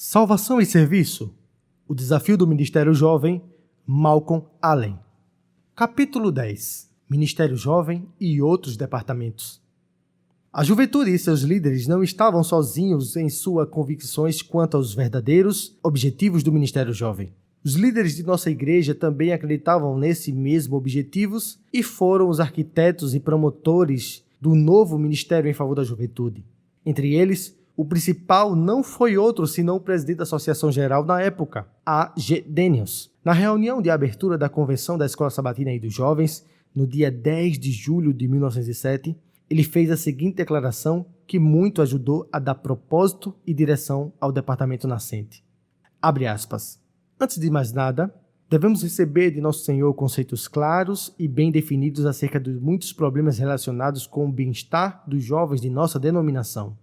Salvação e serviço. O desafio do Ministério Jovem, Malcolm Allen. Capítulo 10. Ministério Jovem e outros departamentos. A juventude e seus líderes não estavam sozinhos em suas convicções quanto aos verdadeiros objetivos do Ministério Jovem. Os líderes de nossa igreja também acreditavam nesses mesmos objetivos e foram os arquitetos e promotores do novo ministério em favor da juventude. Entre eles, o principal não foi outro senão o presidente da Associação Geral na época, A.G. Daniels. Na reunião de abertura da Convenção da Escola Sabatina e dos Jovens, no dia 10 de julho de 1907, ele fez a seguinte declaração que muito ajudou a dar propósito e direção ao departamento nascente. Abre aspas. Antes de mais nada, devemos receber de Nosso Senhor conceitos claros e bem definidos acerca de muitos problemas relacionados com o bem-estar dos jovens de nossa denominação.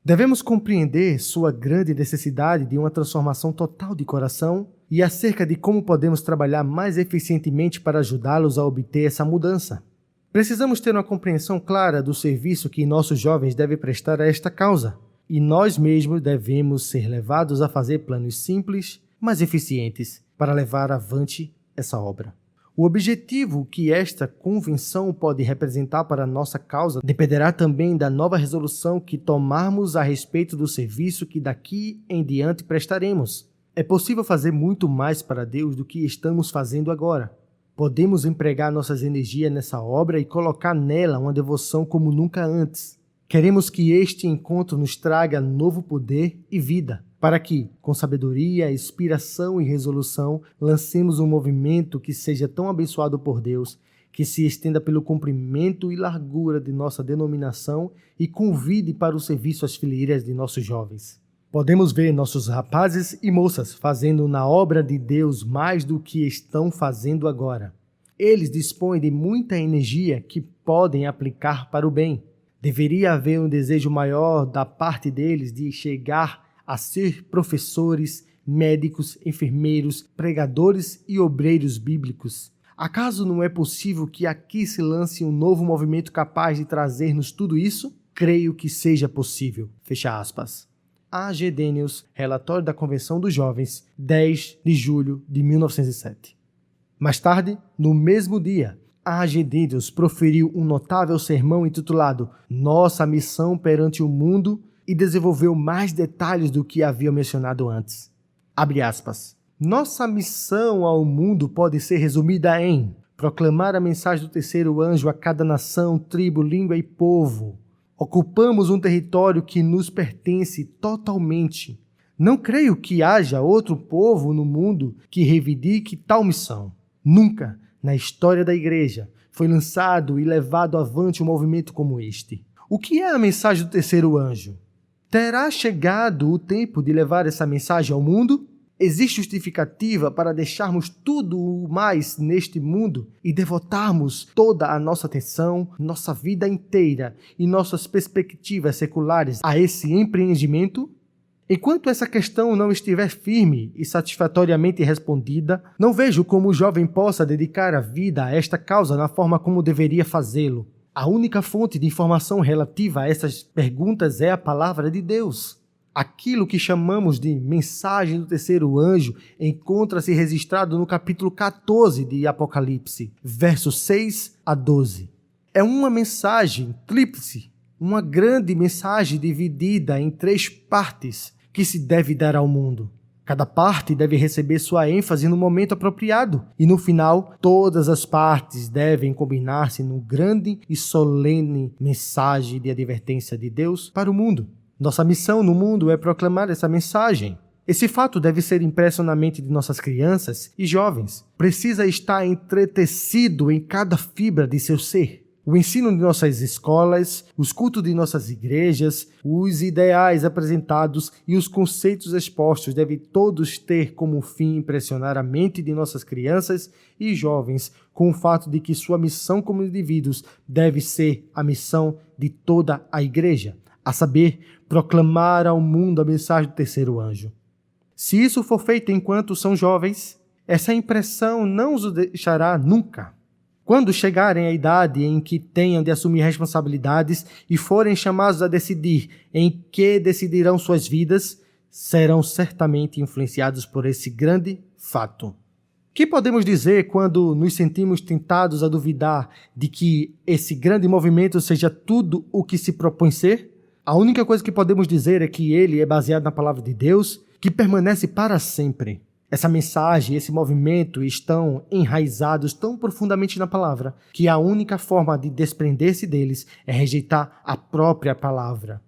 Devemos compreender sua grande necessidade de uma transformação total de coração e acerca de como podemos trabalhar mais eficientemente para ajudá-los a obter essa mudança. Precisamos ter uma compreensão clara do serviço que nossos jovens devem prestar a esta causa, e nós mesmos devemos ser levados a fazer planos simples, mas eficientes, para levar avante essa obra. O objetivo que esta convenção pode representar para a nossa causa dependerá também da nova resolução que tomarmos a respeito do serviço que daqui em diante prestaremos. É possível fazer muito mais para Deus do que estamos fazendo agora. Podemos empregar nossas energias nessa obra e colocar nela uma devoção como nunca antes. Queremos que este encontro nos traga novo poder e vida, para que, com sabedoria, inspiração e resolução, lancemos um movimento que seja tão abençoado por Deus, que se estenda pelo comprimento e largura de nossa denominação e convide para o serviço às fileiras de nossos jovens. Podemos ver nossos rapazes e moças fazendo na obra de Deus mais do que estão fazendo agora. Eles dispõem de muita energia que podem aplicar para o bem. Deveria haver um desejo maior da parte deles de chegar a ser professores, médicos, enfermeiros, pregadores e obreiros bíblicos. Acaso não é possível que aqui se lance um novo movimento capaz de trazer-nos tudo isso? Creio que seja possível. Fecha aspas. A.G. Daniels, relatório da Convenção dos Jovens, 10 de julho de 1907. Mais tarde, no mesmo dia, A.G. Daniels proferiu um notável sermão intitulado Nossa Missão perante o Mundo e desenvolveu mais detalhes do que havia mencionado antes. Abre aspas. Nossa missão ao mundo pode ser resumida em proclamar a mensagem do terceiro anjo a cada nação, tribo, língua e povo. Ocupamos um território que nos pertence totalmente. Não creio que haja outro povo no mundo que reivindique tal missão. Nunca, na história da igreja, foi lançado e levado avante um movimento como este. O que é a mensagem do terceiro anjo? Terá chegado o tempo de levar essa mensagem ao mundo? Existe justificativa para deixarmos tudo mais neste mundo e devotarmos toda a nossa atenção, nossa vida inteira e nossas perspectivas seculares a esse empreendimento? Enquanto essa questão não estiver firme e satisfatoriamente respondida, não vejo como o jovem possa dedicar a vida a esta causa na forma como deveria fazê-lo. A única fonte de informação relativa a essas perguntas é a palavra de Deus. Aquilo que chamamos de mensagem do terceiro anjo encontra-se registrado no capítulo 14 de Apocalipse, versos 6 a 12. É uma mensagem tríplice, uma grande mensagem dividida em 3 partes que se deve dar ao mundo. Cada parte deve receber sua ênfase no momento apropriado e, no final, todas as partes devem combinar-se numa grande e solene mensagem de advertência de Deus para o mundo. Nossa missão no mundo é proclamar essa mensagem. Esse fato deve ser impresso na mente de nossas crianças e jovens. Precisa estar entretecido em cada fibra de seu ser. O ensino de nossas escolas, os cultos de nossas igrejas, os ideais apresentados e os conceitos expostos devem todos ter como fim impressionar a mente de nossas crianças e jovens com o fato de que sua missão como indivíduos deve ser a missão de toda a igreja, a saber, proclamar ao mundo a mensagem do terceiro anjo. Se isso for feito enquanto são jovens, essa impressão não os deixará nunca. Quando chegarem à idade em que tenham de assumir responsabilidades e forem chamados a decidir em que decidirão suas vidas, serão certamente influenciados por esse grande fato. O que podemos dizer quando nos sentimos tentados a duvidar de que esse grande movimento seja tudo o que se propõe ser? A única coisa que podemos dizer é que ele é baseado na palavra de Deus, que permanece para sempre. Essa mensagem, esse movimento estão enraizados tão profundamente na palavra que a única forma de desprender-se deles é rejeitar a própria palavra.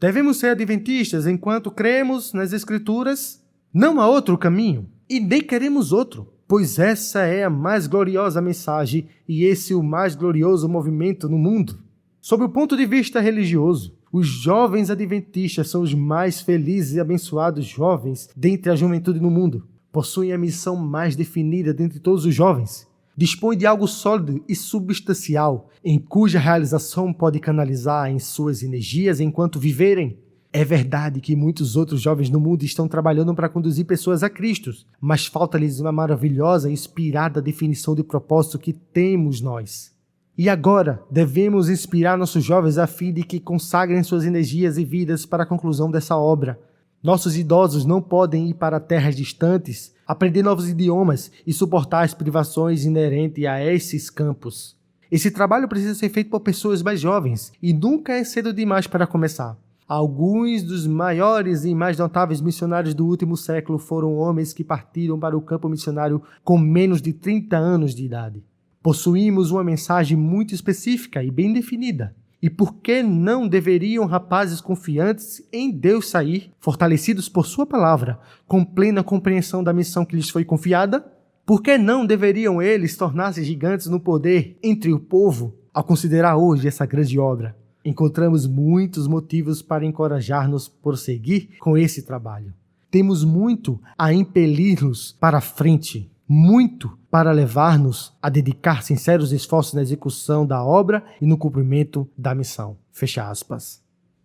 Devemos ser adventistas enquanto cremos nas Escrituras. Não há outro caminho e nem queremos outro, pois essa é a mais gloriosa mensagem e esse o mais glorioso movimento no mundo. Sob o ponto de vista religioso, os jovens adventistas são os mais felizes e abençoados jovens dentre a juventude no mundo. Possuem a missão mais definida dentre todos os jovens. Dispõem de algo sólido e substancial, em cuja realização pode canalizar em suas energias enquanto viverem. É verdade que muitos outros jovens no mundo estão trabalhando para conduzir pessoas a Cristo, mas falta-lhes uma maravilhosa e inspirada definição de propósito que temos nós. E agora, devemos inspirar nossos jovens a fim de que consagrem suas energias e vidas para a conclusão dessa obra. Nossos idosos não podem ir para terras distantes, aprender novos idiomas e suportar as privações inerentes a esses campos. Esse trabalho precisa ser feito por pessoas mais jovens e nunca é cedo demais para começar. Alguns dos maiores e mais notáveis missionários do último século foram homens que partiram para o campo missionário com menos de 30 anos de idade. Possuímos uma mensagem muito específica e bem definida. E por que não deveriam rapazes confiantes em Deus sair, fortalecidos por sua palavra, com plena compreensão da missão que lhes foi confiada? Por que não deveriam eles tornar-se gigantes no poder entre o povo, ao considerar hoje essa grande obra? Encontramos muitos motivos para encorajar-nos a prosseguir com esse trabalho. Temos muito a impelir-nos para a frente, muito para levar-nos a dedicar sinceros esforços na execução da obra e no cumprimento da missão. Fecha aspas.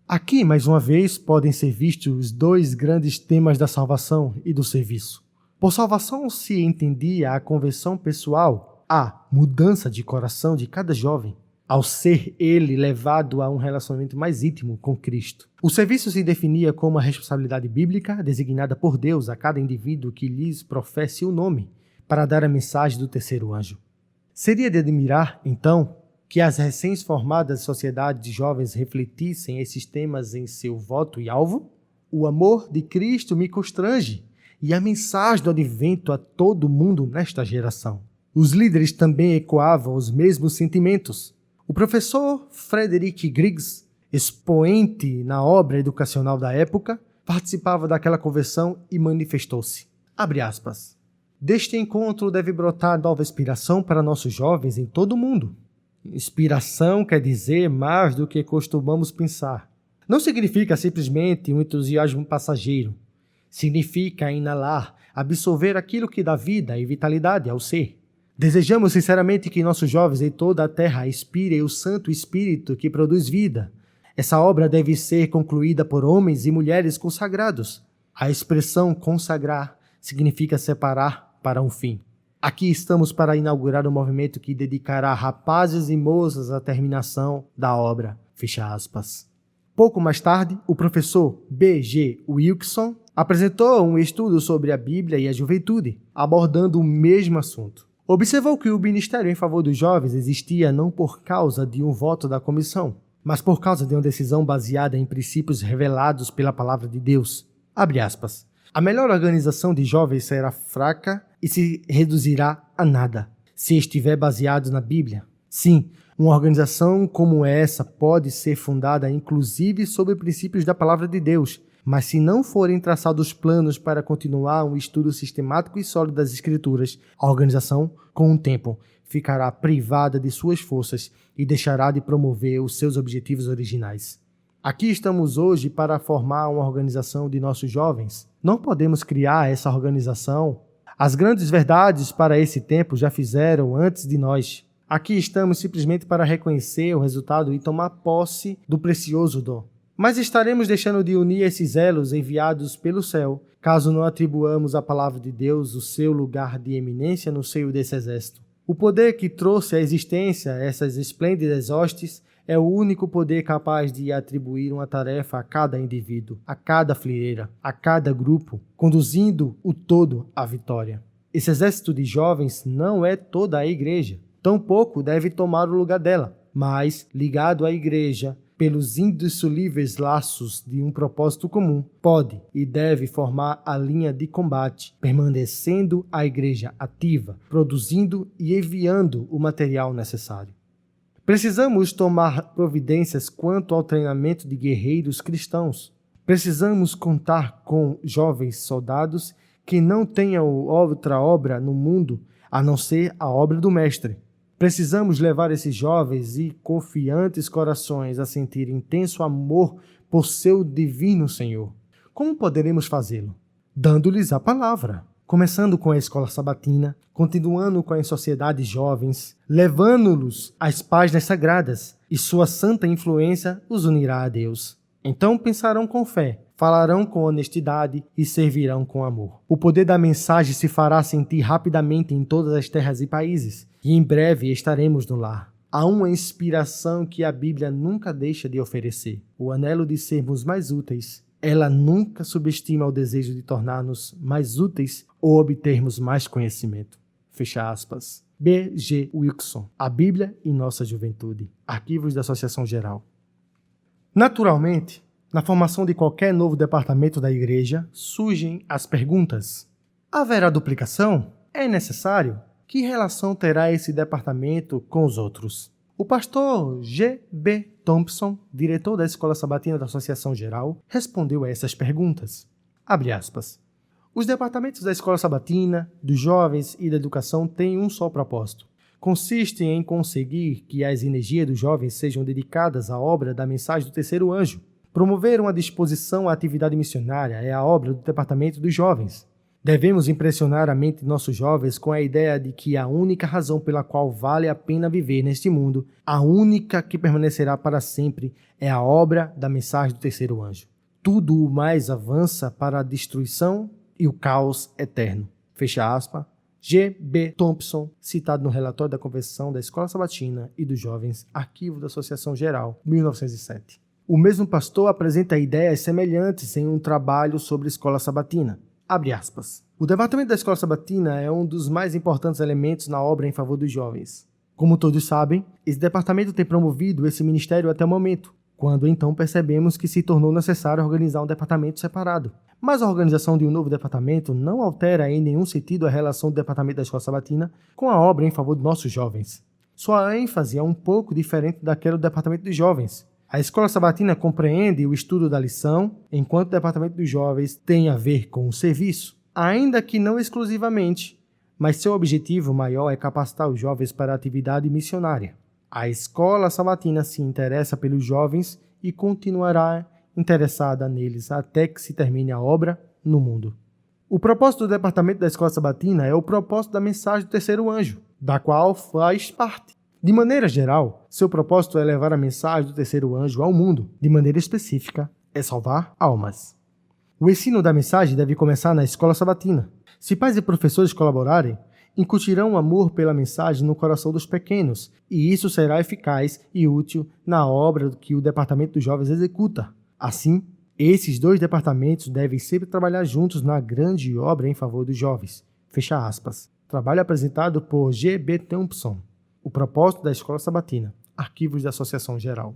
Aqui, mais uma vez, podem ser vistos os dois grandes temas da salvação e do serviço. Por salvação se entendia a conversão pessoal, a mudança de coração de cada jovem, ao ser ele levado a um relacionamento mais íntimo com Cristo. O serviço se definia como a responsabilidade bíblica designada por Deus a cada indivíduo que lhes professe o nome, para dar a mensagem do terceiro anjo. Seria de admirar, então, que as recém-formadas sociedades de jovens refletissem esses temas em seu voto e alvo? O amor de Cristo me constrange, e a mensagem do advento a todo mundo nesta geração. Os líderes também ecoavam os mesmos sentimentos. O professor Frederick Griggs, expoente na obra educacional da época, participava daquela conversão e manifestou-se. Abre aspas. Deste encontro deve brotar nova inspiração para nossos jovens em todo o mundo. Inspiração quer dizer mais do que costumamos pensar. Não significa simplesmente um entusiasmo passageiro. Significa inalar, absorver aquilo que dá vida e vitalidade ao ser. Desejamos sinceramente que nossos jovens em toda a terra inspirem o Santo Espírito que produz vida. Essa obra deve ser concluída por homens e mulheres consagrados. A expressão consagrar significa separar para um fim. Aqui estamos para inaugurar um movimento que dedicará rapazes e moças à terminação da obra. Fecha aspas. Pouco mais tarde, o professor B.G. Wilkinson apresentou um estudo sobre a Bíblia e a juventude, abordando o mesmo assunto. Observou que o ministério em favor dos jovens existia não por causa de um voto da comissão, mas por causa de uma decisão baseada em princípios revelados pela palavra de Deus. Abre aspas. A melhor organização de jovens será fraca e se reduzirá a nada, se estiver baseado na Bíblia. Sim, uma organização como essa pode ser fundada inclusive sobre princípios da palavra de Deus, mas se não forem traçados planos para continuar um estudo sistemático e sólido das Escrituras, a organização, com o tempo, ficará privada de suas forças e deixará de promover os seus objetivos originais. Aqui estamos hoje para formar uma organização de nossos jovens. Não podemos criar essa organização. As grandes verdades para esse tempo já fizeram antes de nós. Aqui estamos simplesmente para reconhecer o resultado e tomar posse do precioso dom. Mas estaremos deixando de unir esses elos enviados pelo céu, caso não atribuamos à palavra de Deus o seu lugar de eminência no seio desse exército. O poder que trouxe à existência essas esplêndidas hostes é o único poder capaz de atribuir uma tarefa a cada indivíduo, a cada fileira, a cada grupo, conduzindo o todo à vitória. Esse exército de jovens não é toda a igreja, tampouco deve tomar o lugar dela, mas, ligado à igreja, pelos indissolúveis laços de um propósito comum, pode e deve formar a linha de combate, permanecendo a igreja ativa, produzindo e enviando o material necessário. Precisamos tomar providências quanto ao treinamento de guerreiros cristãos. Precisamos contar com jovens soldados que não tenham outra obra no mundo a não ser a obra do Mestre. Precisamos levar esses jovens e confiantes corações a sentir intenso amor por seu divino Senhor. Como poderemos fazê-lo? Dando-lhes a palavra. Começando com a escola sabatina, continuando com as sociedades jovens, levando-los às páginas sagradas, e sua santa influência os unirá a Deus. Então pensarão com fé, falarão com honestidade e servirão com amor. O poder da mensagem se fará sentir rapidamente em todas as terras e países, e em breve estaremos no lar. Há uma inspiração que a Bíblia nunca deixa de oferecer, o anelo de sermos mais úteis. Ela nunca subestima o desejo de tornar-nos mais úteis ou obtermos mais conhecimento. Fecha aspas. B.G. Wilson, A Bíblia e Nossa Juventude. Arquivos da Associação Geral. Naturalmente, na formação de qualquer novo departamento da igreja, surgem as perguntas. Haverá duplicação? É necessário? Que relação terá esse departamento com os outros? O pastor G.B. Thompson, diretor da Escola Sabatina da Associação Geral, respondeu a essas perguntas. Abre aspas. Os departamentos da Escola Sabatina, dos Jovens e da Educação têm um só propósito. Consiste em conseguir que as energias dos jovens sejam dedicadas à obra da mensagem do terceiro anjo. Promover uma disposição à atividade missionária é a obra do Departamento dos Jovens. Devemos impressionar a mente de nossos jovens com a ideia de que a única razão pela qual vale a pena viver neste mundo, a única que permanecerá para sempre, é a obra da mensagem do terceiro anjo. Tudo o mais avança para a destruição e o caos eterno. Fecha aspas. G.B. Thompson, citado no relatório da Convenção da Escola Sabatina e dos Jovens, Arquivo da Associação Geral, 1907. O mesmo pastor apresenta ideias semelhantes em um trabalho sobre a Escola Sabatina. Abre aspas. O departamento da Escola Sabatina é um dos mais importantes elementos na obra em favor dos jovens. Como todos sabem, esse departamento tem promovido esse ministério até o momento, quando então percebemos que se tornou necessário organizar um departamento separado. Mas a organização de um novo departamento não altera em nenhum sentido a relação do departamento da Escola Sabatina com a obra em favor de nossos jovens. Sua ênfase é um pouco diferente daquela do departamento dos jovens. A Escola Sabatina compreende o estudo da lição, enquanto o Departamento dos Jovens tem a ver com o serviço, ainda que não exclusivamente, mas seu objetivo maior é capacitar os jovens para a atividade missionária. A Escola Sabatina se interessa pelos jovens e continuará interessada neles até que se termine a obra no mundo. O propósito do Departamento da Escola Sabatina é o propósito da mensagem do terceiro anjo, da qual faz parte. De maneira geral, seu propósito é levar a mensagem do terceiro anjo ao mundo. De maneira específica, é salvar almas. O ensino da mensagem deve começar na escola sabatina. Se pais e professores colaborarem, incutirão amor pela mensagem no coração dos pequenos, e isso será eficaz e útil na obra que o Departamento dos Jovens executa. Assim, esses dois departamentos devem sempre trabalhar juntos na grande obra em favor dos jovens. Fecha aspas. Trabalho apresentado por G.B. Thompson. O propósito da Escola Sabatina, Arquivos da Associação Geral.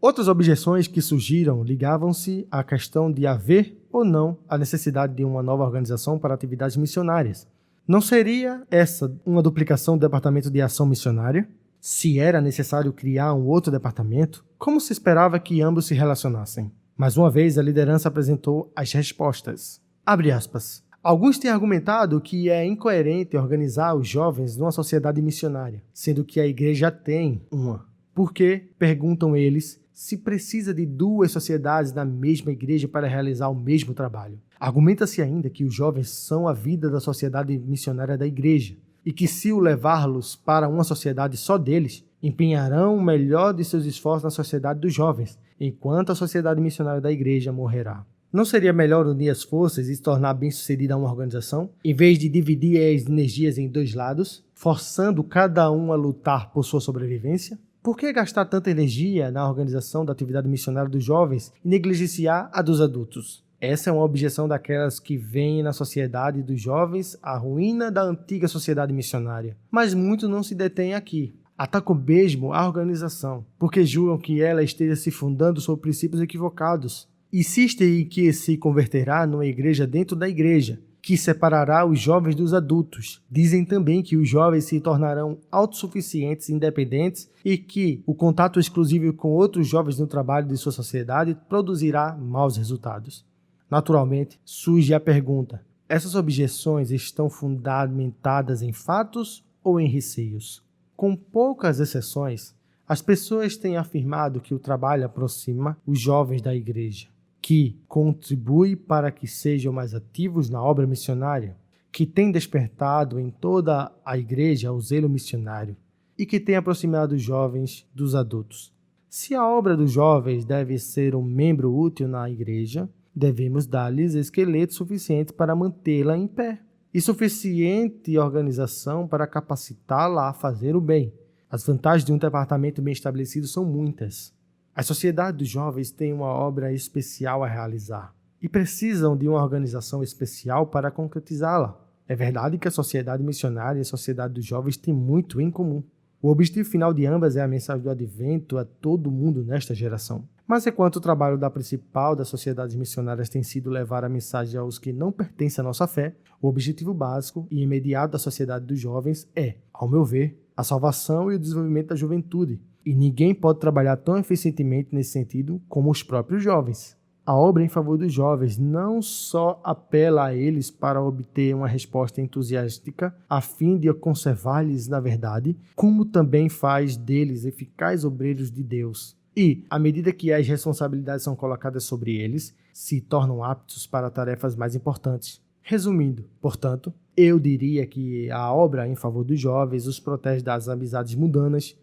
Outras objeções que surgiram ligavam-se à questão de haver ou não a necessidade de uma nova organização para atividades missionárias. Não seria essa uma duplicação do Departamento de Ação Missionária? Se era necessário criar um outro departamento, como se esperava que ambos se relacionassem? Mais uma vez, a liderança apresentou as respostas. Abre aspas. Alguns têm argumentado que é incoerente organizar os jovens numa sociedade missionária, sendo que a igreja tem uma. Por que, perguntam eles, se precisa de duas sociedades na mesma igreja para realizar o mesmo trabalho? Argumenta-se ainda que os jovens são a vida da sociedade missionária da igreja, e que se o levá-los para uma sociedade só deles, empenharão o melhor de seus esforços na sociedade dos jovens, enquanto a sociedade missionária da igreja morrerá. Não seria melhor unir as forças e se tornar bem-sucedida uma organização, em vez de dividir as energias em dois lados, forçando cada um a lutar por sua sobrevivência? Por que gastar tanta energia na organização da atividade missionária dos jovens e negligenciar a dos adultos? Essa é uma objeção daquelas que veem na sociedade dos jovens a ruína da antiga sociedade missionária. Mas muitos não se detêm aqui. Atacam mesmo a organização, porque julgam que ela esteja se fundando sobre princípios equivocados. Insistem em que se converterá numa igreja dentro da igreja, que separará os jovens dos adultos. Dizem também que os jovens se tornarão autossuficientes e independentes e que o contato exclusivo com outros jovens no trabalho de sua sociedade produzirá maus resultados. Naturalmente, surge a pergunta: essas objeções estão fundamentadas em fatos ou em receios? Com poucas exceções, as pessoas têm afirmado que o trabalho aproxima os jovens da igreja, que contribui para que sejam mais ativos na obra missionária, que tem despertado em toda a igreja o zelo missionário e que tem aproximado os jovens dos adultos. Se a obra dos jovens deve ser um membro útil na igreja, devemos dar-lhes esqueletos suficientes para mantê-la em pé e suficiente organização para capacitá-la a fazer o bem. As vantagens de um departamento bem estabelecido são muitas. A sociedade dos jovens tem uma obra especial a realizar e precisam de uma organização especial para concretizá-la. É verdade que a sociedade missionária e a sociedade dos jovens têm muito em comum. O objetivo final de ambas é a mensagem do advento a todo mundo nesta geração. Mas enquanto o trabalho da principal das sociedades missionárias tem sido levar a mensagem aos que não pertencem à nossa fé, o objetivo básico e imediato da sociedade dos jovens é, ao meu ver, a salvação e o desenvolvimento da juventude. E ninguém pode trabalhar tão eficientemente nesse sentido como os próprios jovens. A obra em favor dos jovens não só apela a eles para obter uma resposta entusiástica a fim de conservar-lhes na verdade, como também faz deles eficazes obreiros de Deus. E, à medida que as responsabilidades são colocadas sobre eles, se tornam aptos para tarefas mais importantes. Resumindo, portanto, eu diria que a obra em favor dos jovens os protege das amizades mundanas,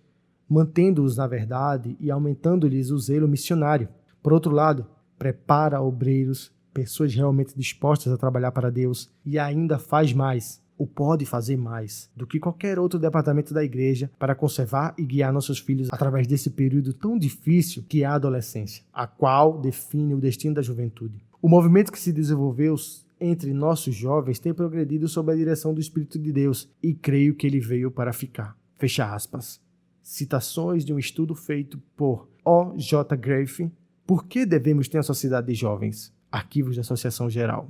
mantendo-os na verdade e aumentando-lhes o zelo missionário. Por outro lado, prepara obreiros, pessoas realmente dispostas a trabalhar para Deus e ainda faz mais, ou pode fazer mais, do que qualquer outro departamento da igreja para conservar e guiar nossos filhos através desse período tão difícil que é a adolescência, a qual define o destino da juventude. O movimento que se desenvolveu entre nossos jovens tem progredido sob a direção do Espírito de Deus e creio que ele veio para ficar. Fecha aspas. Citações de um estudo feito por O.J. Grafe. Por que devemos ter uma sociedade de jovens? Arquivos da Associação Geral.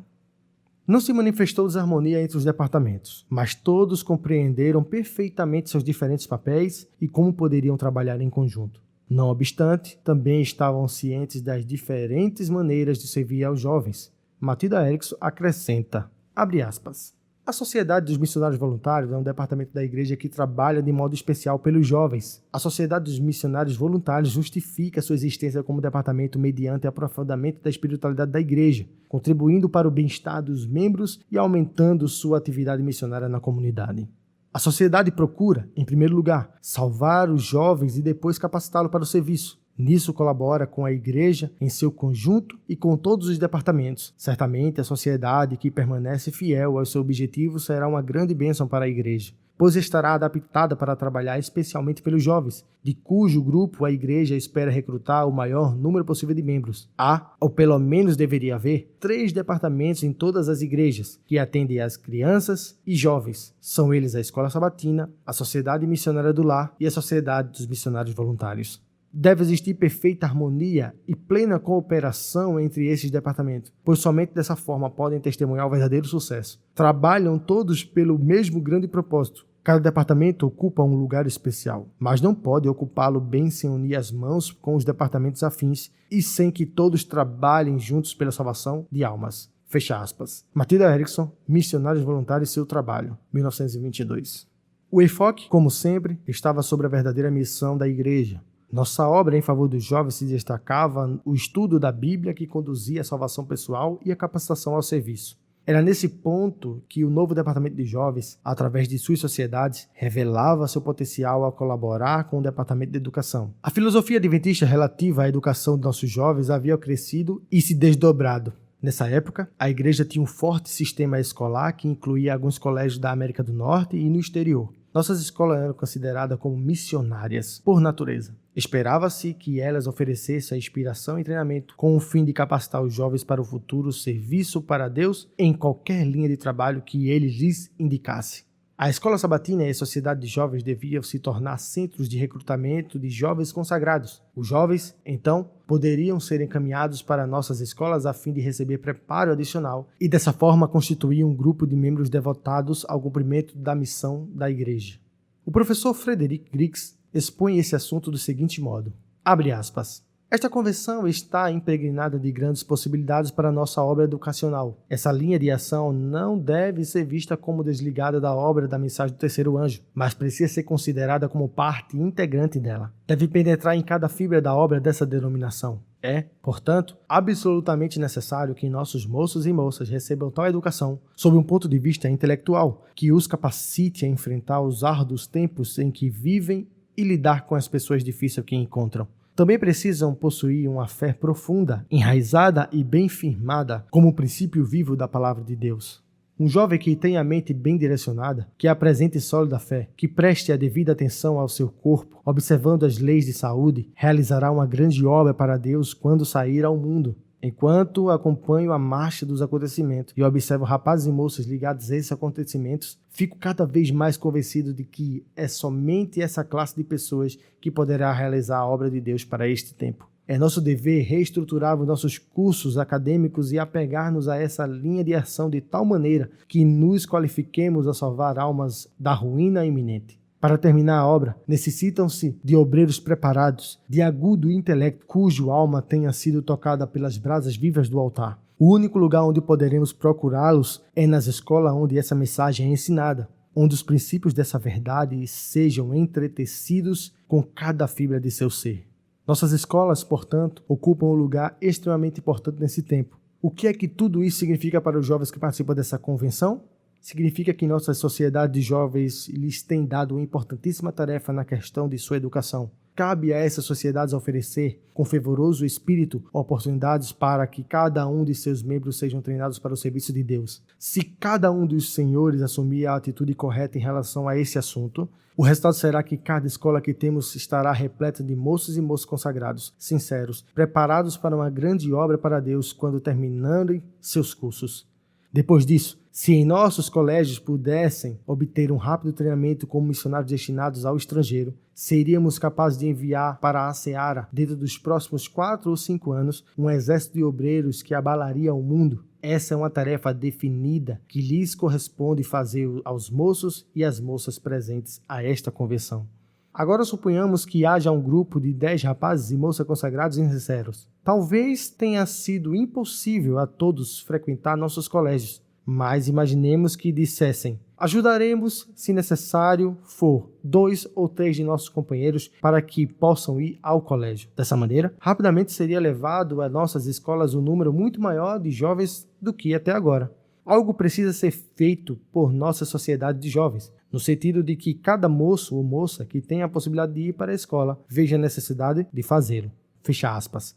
Não se manifestou desarmonia entre os departamentos, mas todos compreenderam perfeitamente seus diferentes papéis e como poderiam trabalhar em conjunto. Não obstante, também estavam cientes das diferentes maneiras de servir aos jovens. Matilda Erickson acrescenta, abre aspas, a Sociedade dos Missionários Voluntários é um departamento da igreja que trabalha de modo especial pelos jovens. A Sociedade dos Missionários Voluntários justifica sua existência como departamento mediante aprofundamento da espiritualidade da igreja, contribuindo para o bem-estar dos membros e aumentando sua atividade missionária na comunidade. A sociedade procura, em primeiro lugar, salvar os jovens e depois capacitá-los para o serviço. Nisso colabora com a igreja em seu conjunto e com todos os departamentos. Certamente a sociedade que permanece fiel ao seu objetivo será uma grande bênção para a igreja, pois estará adaptada para trabalhar especialmente pelos jovens, de cujo grupo a igreja espera recrutar o maior número possível de membros. Há, ou pelo menos deveria haver, 3 departamentos em todas as igrejas, que atendem às crianças e jovens. São eles a Escola Sabatina, a Sociedade Missionária do Lar e a Sociedade dos Missionários Voluntários. Deve existir perfeita harmonia e plena cooperação entre esses departamentos, pois somente dessa forma podem testemunhar o verdadeiro sucesso. Trabalham todos pelo mesmo grande propósito. Cada departamento ocupa um lugar especial, mas não pode ocupá-lo bem sem unir as mãos com os departamentos afins e sem que todos trabalhem juntos pela salvação de almas. Fecha aspas. Matilda Erickson, Missionários Voluntários e seu trabalho, 1922. O enfoque, como sempre, estava sobre a verdadeira missão da igreja. Nossa obra em favor dos jovens se destacava o estudo da Bíblia que conduzia à salvação pessoal e à capacitação ao serviço. Era nesse ponto que o novo departamento de jovens, através de suas sociedades, revelava seu potencial a colaborar com o departamento de educação. A filosofia adventista relativa à educação de nossos jovens havia crescido e se desdobrado. Nessa época, a igreja tinha um forte sistema escolar que incluía alguns colégios da América do Norte e no exterior. Nossas escolas eram consideradas como missionárias por natureza. Esperava-se que elas oferecessem a inspiração e treinamento com o fim de capacitar os jovens para o futuro serviço para Deus em qualquer linha de trabalho que ele lhes indicasse. A escola sabatina e a sociedade de jovens deviam se tornar centros de recrutamento de jovens consagrados. Os jovens, então, poderiam ser encaminhados para nossas escolas a fim de receber preparo adicional e, dessa forma, constituir um grupo de membros devotados ao cumprimento da missão da igreja. O professor Frederick Griggs expõe esse assunto do seguinte modo, abre aspas, esta convenção está impregnada de grandes possibilidades para a nossa obra educacional. Essa linha de ação não deve ser vista como desligada da obra da mensagem do terceiro anjo, mas precisa ser considerada como parte integrante dela. Deve penetrar em cada fibra da obra dessa denominação. É, portanto, absolutamente necessário que nossos moços e moças recebam tal educação, sob um ponto de vista intelectual, que os capacite a enfrentar os árduos tempos em que vivem e lidar com as pessoas difíceis que encontram. Também precisam possuir uma fé profunda, enraizada e bem firmada como o princípio vivo da palavra de Deus. Um jovem que tenha a mente bem direcionada, que apresente sólida fé, que preste a devida atenção ao seu corpo, observando as leis de saúde, realizará uma grande obra para Deus quando sair ao mundo. Enquanto acompanho a marcha dos acontecimentos e observo rapazes e moças ligados a esses acontecimentos, fico cada vez mais convencido de que é somente essa classe de pessoas que poderá realizar a obra de Deus para este tempo. É nosso dever reestruturar os nossos cursos acadêmicos e apegar-nos a essa linha de ação de tal maneira que nos qualifiquemos a salvar almas da ruína iminente. Para terminar a obra, necessitam-se de obreiros preparados, de agudo intelecto, cuja alma tenha sido tocada pelas brasas vivas do altar. O único lugar onde poderemos procurá-los é nas escolas onde essa mensagem é ensinada, onde os princípios dessa verdade sejam entretecidos com cada fibra de seu ser. Nossas escolas, portanto, ocupam um lugar extremamente importante nesse tempo. O que é que tudo isso significa para os jovens que participam dessa convenção? Significa que nossa sociedade de jovens lhes tem dado uma importantíssima tarefa na questão de sua educação. Cabe a essas sociedades oferecer, com fervoroso espírito, oportunidades para que cada um de seus membros sejam treinados para o serviço de Deus. Se cada um dos senhores assumir a atitude correta em relação a esse assunto, o resultado será que cada escola que temos estará repleta de moços e moças consagrados, sinceros, preparados para uma grande obra para Deus quando terminarem seus cursos. Depois disso, se em nossos colégios pudessem obter um rápido treinamento como missionários destinados ao estrangeiro, seríamos capazes de enviar para a Seara, dentro dos próximos 4 ou 5 anos, um exército de obreiros que abalaria o mundo. Essa é uma tarefa definida que lhes corresponde fazer aos moços e às moças presentes a esta convenção. Agora suponhamos que haja um grupo de 10 rapazes e moças consagrados e sinceros. Talvez tenha sido impossível a todos frequentar nossos colégios, mas imaginemos que dissessem: ajudaremos, se necessário for, 2 ou 3 de nossos companheiros para que possam ir ao colégio. Dessa maneira, rapidamente seria levado a nossas escolas um número muito maior de jovens do que até agora. Algo precisa ser feito por nossa sociedade de jovens, no sentido de que cada moço ou moça que tenha a possibilidade de ir para a escola veja a necessidade de fazê-lo. Fecha aspas.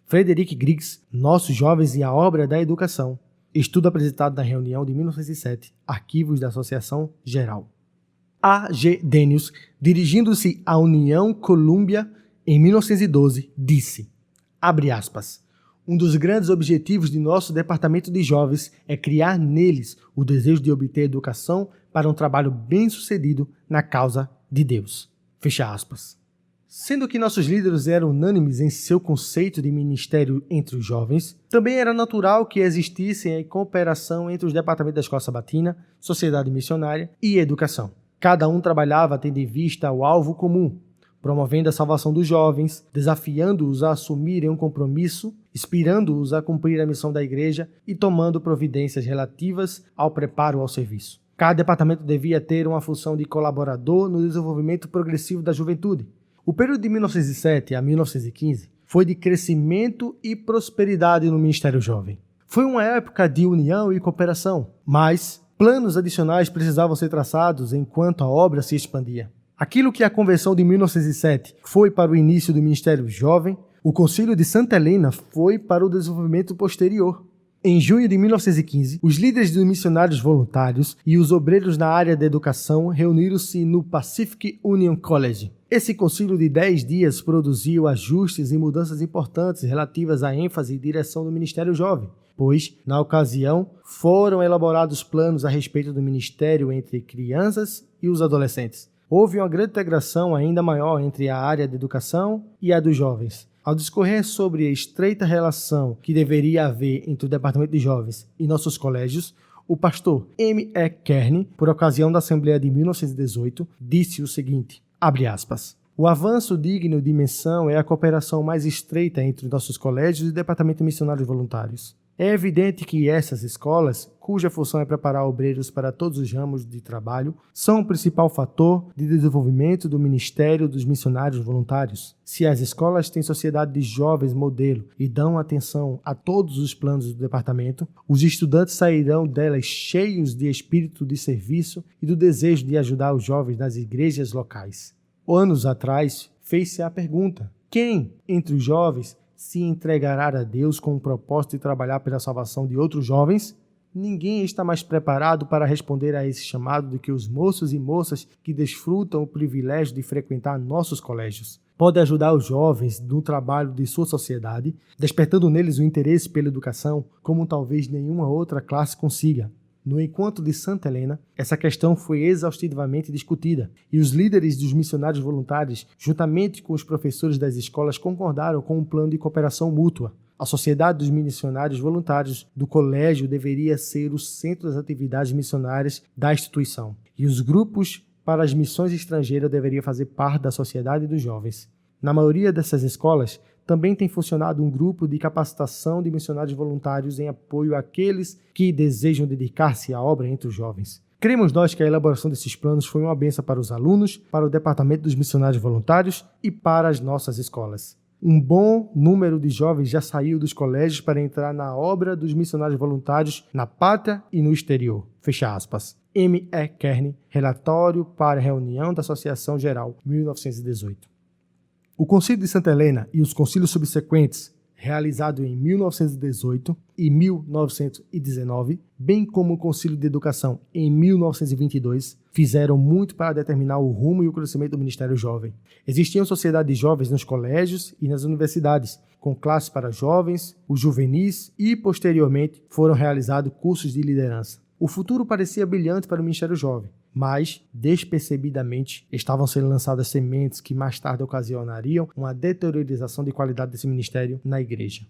Frederick Griggs, Nossos Jovens e a Obra da Educação. Estudo apresentado na reunião de 1907, Arquivos da Associação Geral. A. G. Daniels, dirigindo-se à União Columbia em 1912, disse, abre aspas, um dos grandes objetivos de nosso departamento de jovens é criar neles o desejo de obter educação para um trabalho bem-sucedido na causa de Deus. Fecha aspas. Sendo que nossos líderes eram unânimes em seu conceito de ministério entre os jovens, também era natural que existisse a cooperação entre os departamentos da Escola Sabatina, Sociedade Missionária e Educação. Cada um trabalhava tendo em vista o alvo comum, promovendo a salvação dos jovens, desafiando-os a assumirem um compromisso, inspirando-os a cumprir a missão da igreja e tomando providências relativas ao preparo ao serviço. Cada departamento devia ter uma função de colaborador no desenvolvimento progressivo da juventude. O período de 1907 a 1915 foi de crescimento e prosperidade no Ministério Jovem. Foi uma época de união e cooperação, mas planos adicionais precisavam ser traçados enquanto a obra se expandia. Aquilo que a Convenção de 1907 foi para o início do Ministério Jovem, o Concílio de Santa Helena foi para o desenvolvimento posterior. Em junho de 1915, os líderes dos missionários voluntários e os obreiros na área da educação reuniram-se no Pacific Union College. Esse concílio de 10 dias produziu ajustes e mudanças importantes relativas à ênfase e direção do Ministério Jovem, pois, na ocasião, foram elaborados planos a respeito do ministério entre crianças e os adolescentes. Houve uma grande integração ainda maior entre a área da educação e a dos jovens. Ao discorrer sobre a estreita relação que deveria haver entre o Departamento de Jovens e nossos colégios, o pastor M. E. Kearney, por ocasião da Assembleia de 1918, disse o seguinte, abre aspas, o avanço digno de menção é a cooperação mais estreita entre nossos colégios e o Departamento de Missionários Voluntários. É evidente que essas escolas, cuja função é preparar obreiros para todos os ramos de trabalho, são o principal fator de desenvolvimento do Ministério dos Missionários Voluntários. Se as escolas têm sociedade de jovens modelo e dão atenção a todos os planos do departamento, os estudantes sairão delas cheios de espírito de serviço e do desejo de ajudar os jovens nas igrejas locais. Anos atrás, fez-se a pergunta: quem entre os jovens se entregará a Deus com o propósito de trabalhar pela salvação de outros jovens? Ninguém está mais preparado para responder a esse chamado do que os moços e moças que desfrutam o privilégio de frequentar nossos colégios. Pode ajudar os jovens no trabalho de sua sociedade, despertando neles o interesse pela educação, como talvez nenhuma outra classe consiga. No encontro de Santa Helena, essa questão foi exaustivamente discutida e os líderes dos missionários voluntários, juntamente com os professores das escolas, concordaram com um plano de cooperação mútua. A Sociedade dos Missionários Voluntários do colégio deveria ser o centro das atividades missionárias da instituição e os grupos para as missões estrangeiras deveriam fazer parte da Sociedade dos Jovens. Na maioria dessas escolas, também tem funcionado um grupo de capacitação de missionários voluntários em apoio àqueles que desejam dedicar-se à obra entre os jovens. Cremos nós que a elaboração desses planos foi uma bênção para os alunos, para o Departamento dos Missionários Voluntários e para as nossas escolas. Um bom número de jovens já saiu dos colégios para entrar na obra dos missionários voluntários na pátria e no exterior. Fecha aspas. M. E. Kearney, relatório para a reunião da Associação Geral, 1918. O Concílio de Santa Helena e os concílios subsequentes, realizados em 1918 e 1919, bem como o Concílio de Educação em 1922, fizeram muito para determinar o rumo e o crescimento do Ministério Jovem. Existiam sociedades de jovens nos colégios e nas universidades, com classes para jovens, os juvenis e, posteriormente, foram realizados cursos de liderança. O futuro parecia brilhante para o Ministério Jovem, mas, despercebidamente, estavam sendo lançadas sementes que mais tarde ocasionariam uma deteriorização de qualidade desse ministério na igreja.